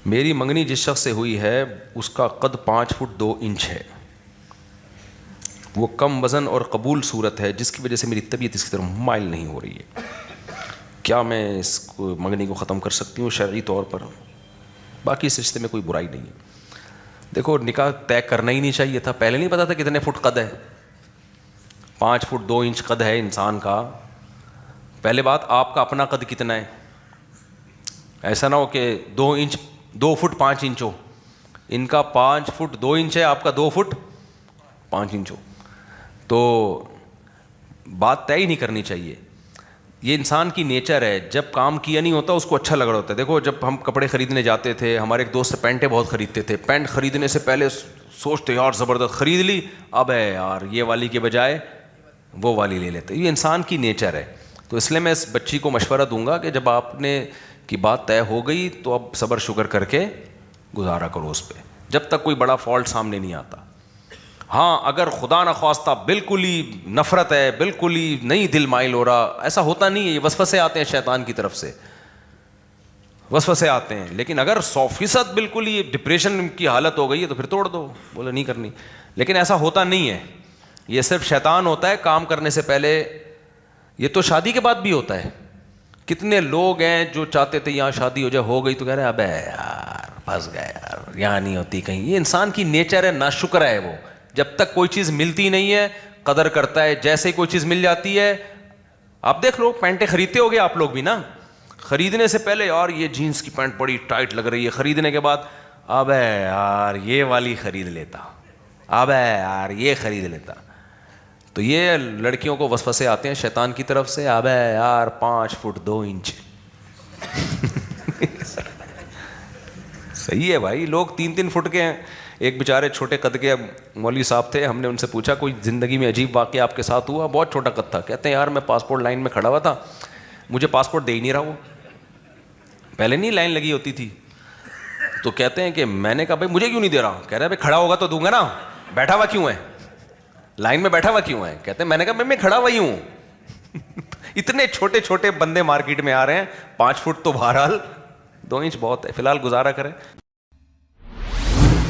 میری منگنی جس شخص سے ہوئی ہے اس کا قد 5 فٹ 2 انچ ہے. وہ کم وزن اور قبول صورت ہے جس کی وجہ سے میری طبیعت اس کی طرف مائل نہیں ہو رہی ہے. کیا میں اس کو منگنی کو ختم کر سکتی ہوں شرعی طور پر؟ باقی اس رشتے میں کوئی برائی نہیں ہے. دیکھو نکاح طے کرنا ہی نہیں چاہیے تھا. پہلے نہیں پتا تھا کتنے فٹ قد ہے؟ 5 فٹ 2 انچ قد ہے انسان کا. پہلے بات آپ کا اپنا قد کتنا ہے؟ ایسا نہ ہو کہ 2 فٹ 5 انچ ہو. ان کا 5 فٹ 2 انچ ہے, آپ کا 2 فٹ 5 انچ ہو. تو بات طے ہی نہیں کرنی چاہیے. یہ انسان کی نیچر ہے, جب کام کیا نہیں ہوتا اس کو اچھا لگ رہا ہوتا ہے. دیکھو جب ہم کپڑے خریدنے جاتے تھے, ہمارے ایک دوست سے پینٹیں بہت خریدتے تھے. پینٹ خریدنے سے پہلے سوچتے یار زبردست خرید لی, اب ہے یار یہ والی کے بجائے وہ والی لے لیتے. یہ انسان کی نیچر ہے. تو اس لیے میں اس بچی کو مشورہ دوں گا کہ جب آپ نے کی بات طے ہو گئی تو اب صبر شکر کر کے گزارا کرو اس پہ, جب تک کوئی بڑا فالٹ سامنے نہیں آتا. ہاں اگر خدا نخواستہ بالکل ہی نفرت ہے, بالکل ہی نہیں دل مائل ہو رہا, ایسا ہوتا نہیں ہے, یہ وسوسے آتے ہیں شیطان کی طرف سے, وسوسے آتے ہیں. لیکن اگر 100% بالکل ہی ڈپریشن کی حالت ہو گئی ہے تو پھر توڑ دو, بولے نہیں کرنی. لیکن ایسا ہوتا نہیں ہے, یہ صرف شیطان ہوتا ہے کام کرنے سے پہلے. یہ تو شادی کے بعد بھی ہوتا ہے. کتنے لوگ ہیں جو چاہتے تھے یہاں شادی ہو جائے, ہو گئی تو کہہ رہے ہیں ابے یار پھنس گئے یار, یہاں نہیں ہوتی کہیں. یہ انسان کی نیچر ہے, ناشکر ہے وہ. جب تک کوئی چیز ملتی نہیں ہے قدر کرتا ہے, جیسے کوئی چیز مل جاتی ہے. آپ دیکھ لو پینٹیں خریدتے ہو گے آپ لوگ بھی نا, خریدنے سے پہلے یار یہ جینس کی پینٹ بڑی ٹائٹ لگ رہی ہے, خریدنے کے بعد ابے یار یہ والی خرید لیتا, ابے یار یہ خرید لیتا. تو یہ لڑکیوں کو وسوسے آتے ہیں شیطان کی طرف سے, ابے یار 5 فٹ 2 انچ. صحیح ہے بھائی, لوگ 3 فٹ کے ہیں. ایک بیچارے چھوٹے قد کے مولوی صاحب تھے, ہم نے ان سے پوچھا کوئی زندگی میں عجیب واقعہ آپ کے ساتھ ہوا؟ بہت چھوٹا قد تھا. کہتے ہیں یار میں پاسپورٹ لائن میں کھڑا ہوا تھا, مجھے پاسپورٹ دے ہی نہیں رہا. وہ پہلے نہیں لائن لگی ہوتی تھی, تو کہتے ہیں کہ میں نے کہا بھائی مجھے کیوں نہیں دے رہا؟ کہہ رہے بھائی کھڑا ہوگا تو دوں گا نا, بیٹھا ہوا کیوں ہے لائن میں, بیٹھا ہوا کیوں ہے؟ کہتے ہیں میں نے کہا میں کھڑا ہوا ہی ہوں. اتنے چھوٹے چھوٹے بندے مارکیٹ میں آ رہے ہیں, 5 فٹ تو بہرحال 2 انچ بہت ہے. فی الحال گزارا کریں.